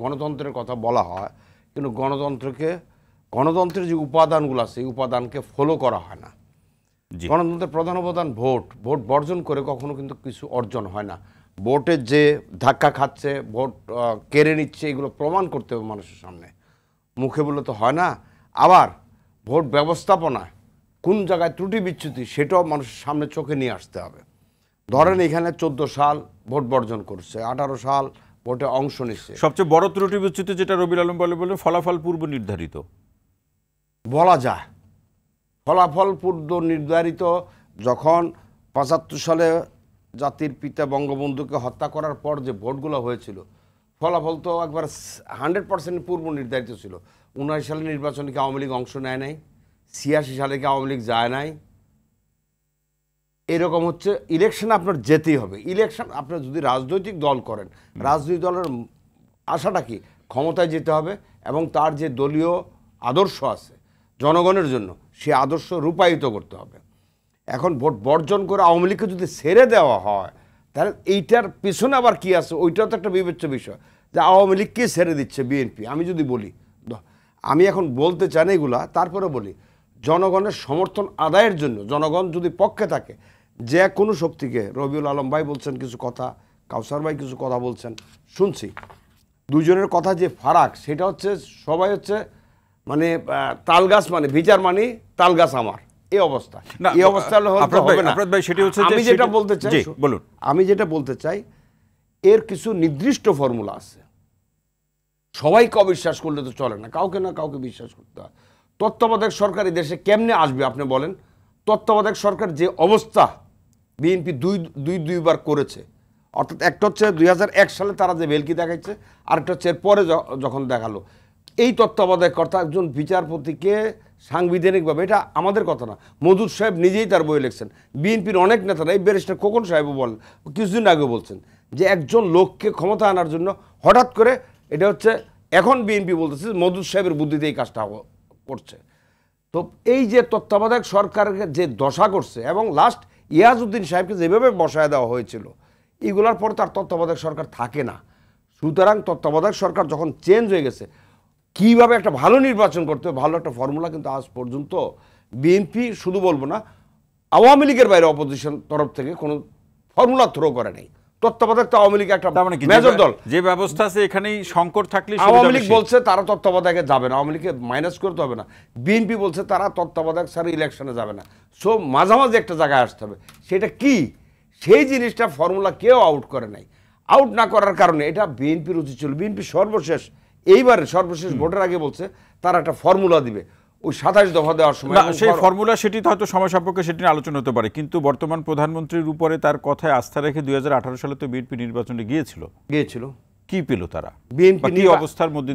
গণতন্ত্রের কথা বলা হয়, কিন্তু গণতন্ত্রের যে উপাদানগুলো আছে এই উপাদানকে ফলো করা হয় না। গণতন্ত্রের প্রধান উপাদান ভোট বর্জন করে কখনো কিন্তু কিছু অর্জন হয় না। ভোটের যে ধাক্কা খাচ্ছে, ভোট কেড়ে নিচ্ছে, এগুলো প্রমাণ করতে হবে মানুষের সামনে, মুখে বলে তো হয় না। আবার ভোট ব্যবস্থাপনা কোন জায়গায় ত্রুটি বিচ্যুতি সেটাও মানুষের সামনে চোখে নিয়ে আসতে হবে। ধরেন এখানে 14 সাল ভোট বর্জন করছে, 18 সাল ভোটে অংশ নিচ্ছে। সবচেয়ে বড় ত্রুটি বিচ্যুতি যেটা রবিউল আলম বলেন ফলাফল পূর্ব নির্ধারিত বলা যায়। ফলাফল পূর্ব নির্ধারিত যখন 75 সালে জাতির পিতা বঙ্গবন্ধুকে হত্যা করার পর যে ভোটগুলো হয়েছিল, ফলাফল তো একবার 100% পূর্ব নির্ধারিত ছিল। 79 সালে নির্বাচনে কি আওয়ামী লীগ অংশ নেয় নাই? 86 সালে কি আওয়ামী লীগ যায় নাই? এরকম হচ্ছে ইলেকশনে আপনার যেতেই হবে। ইলেকশন আপনার যদি রাজনৈতিক দল করেন, রাজনৈতিক দলের আশাটা কি? ক্ষমতায় যেতে হবে এবং তার যে দলীয় আদর্শ আছে জনগণের জন্য, সে আদর্শ রূপায়িত করতে হবে। এখন ভোট বর্জন করে আওয়ামী লীগকে যদি ছেড়ে দেওয়া হয়, তাহলে এইটার পিছনে আবার কি আছে ওইটাও তো একটা বিবেচ্য বিষয়, যে আওয়ামী লীগকে ছেড়ে দিচ্ছে বিএনপি। আমি যদি বলি, আমি এখন বলতে চাই না এগুলা, তারপরে বলি জনগণের সমর্থন আদায়ের জন্য জনগণ যদি পক্ষে থাকে, যে কোনো শক্তিকে, রবিউল আলম ভাই বলছেন কিছু কথা, কাউসার ভাই কিছু কথা বলছেন, শুনছি দুজনের কথা যে ফারাক, সেটা হচ্ছে সবাই হচ্ছে মানে তালগাছ মানে বিচার মানে তালগাছ আমার এই অবস্থা। এই অবস্থা হবে না। আমি যেটা বলতে চাই, বলুন, আমি যেটা বলতে চাই, এর কিছু নির্দিষ্ট ফর্মুলা আছে। সবাইকে অবিশ্বাস করলে তো চলে না, কাউকে না কাউকে বিশ্বাস করতে হয়। তত্ত্বাবধায়ক সরকার এই দেশে কেমনে আসবে আপনি বলেন? তত্ত্বাবধায়ক সরকার যে অবস্থা বিএনপি দুইবার করেছে, অর্থাৎ একটা হচ্ছে 2001 সালে তারা যে ভেলকি দেখাচ্ছে, আরেকটা হচ্ছে এরপরে যখন দেখালো। এই তত্ত্বাবধায়ক কর্তা একজন বিচারপতিকে সাংবিধানিকভাবে, এটা আমাদের কথা না, মজুদ সাহেব নিজেই তার বই লিখছেন, বিএনপির অনেক নেতারা, এই ব্যারিস্টার খোকন সাহেবও বলেন, কিছুদিন আগে বলছেন যে একজন লোককে ক্ষমতা আনার জন্য হঠাৎ করে, এটা হচ্ছে এখন বিএনপি বলতেছে মজুদ সাহেবের বুদ্ধিতে এই কাজটা করছে। তো এই যে তত্ত্বাবধায়ক সরকারকে যে দশা করছে, এবং লাস্ট ইয়াজউদ্দিন সাহেবকে যেভাবে বসায় দেওয়া হয়েছিল, এইগুলোর পর তার তত্ত্বাবধায়ক সরকার থাকে না। সুতরাং তত্ত্বাবধায়ক সরকার যখন চেঞ্জ হয়ে গেছে, কীভাবে একটা ভালো নির্বাচন করতে হবে, ভালো একটা ফর্মুলা কিন্তু আজ পর্যন্ত বিএনপি, শুধু বলবো না, আওয়ামী লীগের বাইরে অপোজিশন তরফ থেকে কোনো ফর্মুলা থ্রো করে নেই। তত্ত্বাবধায়ক তো আওয়ামী লীগ একটা মেজর দল, যে ব্যবস্থা আছে এখানেই সংকট থাকলে আওয়ামী লীগ বলছে তারা তত্ত্বাবধায়কে যাবে না, আওয়ামী লীগকে মাইনাস করতে হবে না। বিএনপি বলছে তারা তত্ত্বাবধায়ক ছাড়া ইলেকশনে যাবে না। সো মাঝামাঝি একটা জায়গায় আসতে হবে। সেটা কি? সেই জিনিসটা ফর্মুলা কেউ আউট করে নাই। আউট না করার কারণে এটা বিএনপির উচিত ছিল। বিএনপি সর্বশেষ এইবারে সর্বশেষ ভোটের আগে বলছে তারা একটা ফর্মুলা দিবে, ওই 27 দফা দেওয়ার সময় সেই ফর্মুলা, সেটি হয়তো সময় সাপেক্ষে সেটি নিয়ে আলোচনা হতে পারে, কিন্তু বর্তমান প্রধানমন্ত্রীর উপরে তার কথায় আস্থা রেখে 2018 সালে তো বিএনপি নির্বাচনে গিয়েছিল। কি পেল তারা? বিএনপি অবস্থার মধ্যে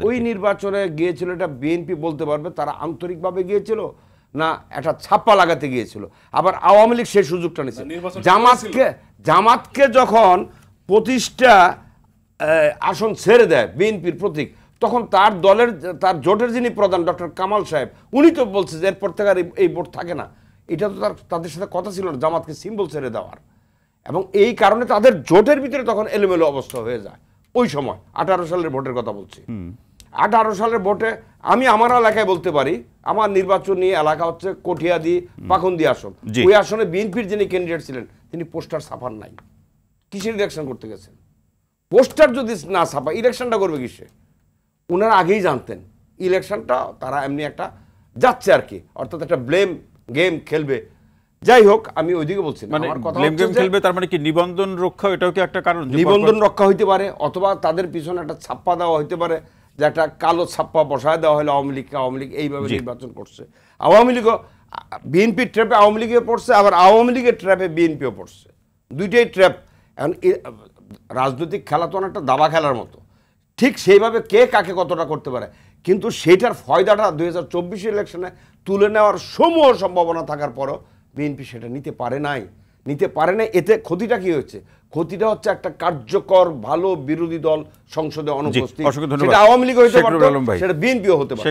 ওই নির্বাচনে গিয়েছিল, এটা বিএনপি বলতে পারবে তারা আন্তরিকভাবে গিয়েছিল না একটা ছাপ্পা লাগাতে গিয়েছিল। আবার আওয়ামী লীগ সেই সুযোগটা নিচ্ছে। জামাতকে যখন 25টা আসন ছেড়ে দেয় বিএনপির প্রতীক, তখন তার দলের, তার জোটের যিনি প্রধান ডক্টর কামাল সাহেব, উনি তো বলছে যে এরপর থেকে আর এই ভোট থাকে না। এটা তো তাদের সাথে কথা ছিল না জামাতকে সিম্বল ছেড়ে দেওয়ার, এবং এই কারণে তাদের জোটের ভিতরে তখন এলোমেলো অবস্থা হয়ে যায়। ওই সময় 18 সালের ভোটের কথা বলছি। 18 সালের ভোটে আমি আমার এলাকায় বলতে পারি, আমার নির্বাচনী এলাকা হচ্ছে কঠিয়াদি পাখন্দি আসন। ওই আসনে বিএনপির যিনি ক্যান্ডিডেট ছিলেন তিনি পোস্টার ছাপান নাই। কিসের ইলেকশন করতে গেছেন? পোস্টার যদি না ছাপা ইলেকশনটা করবে কিসে? ওনারা আগেই জানতেন ইলেকশনটা তারা এমনি একটা যাচ্ছে আর কি, অর্থাৎ একটা ব্লেম গেম খেলবে। যাই হোক, আমি ওইদিকে বলছি আমার কথা খেলবে, তার মানে কি নিবন্ধন রক্ষা, এটাও কি একটা কারণ? নিবন্ধন রক্ষা হইতে পারে, অথবা তাদের পিছনে একটা ছাপ্পা দেওয়া হইতে পারে, যে একটা কালো ছাপ্পা বসায় দেওয়া হলো আওয়ামী লীগ এইভাবে নির্বাচন করছে। আওয়ামী লীগও বিএনপির ট্র্যাপে আওয়ামী লীগে পড়ছে, আবার আওয়ামী লীগের ট্র্যাপে বিএনপিও পড়ছে। দুইটাই ট্র্যাপ। এখন রাজনৈতিক খেলা তো অনেকটা দাবা খেলার মতো, ঠিক সেইভাবে কে কাকে কতটা করতে পারে, কিন্তু সেইটার ফয়দাটা 2024 ইলেকশনে তুলে নেওয়ার সমূহ সম্ভাবনা থাকার পরও বিএনপি সেটা নিতে পারে নাই। এতে ক্ষতিটা কি হচ্ছে? ক্ষতিটা হচ্ছে একটা কার্যকর ভালো বিরোধী দল সংসদে অনুপস্থিত। সেটা আওয়ামী লীগ হইতে পারত, সেটা বিএনপিও হতে পারে।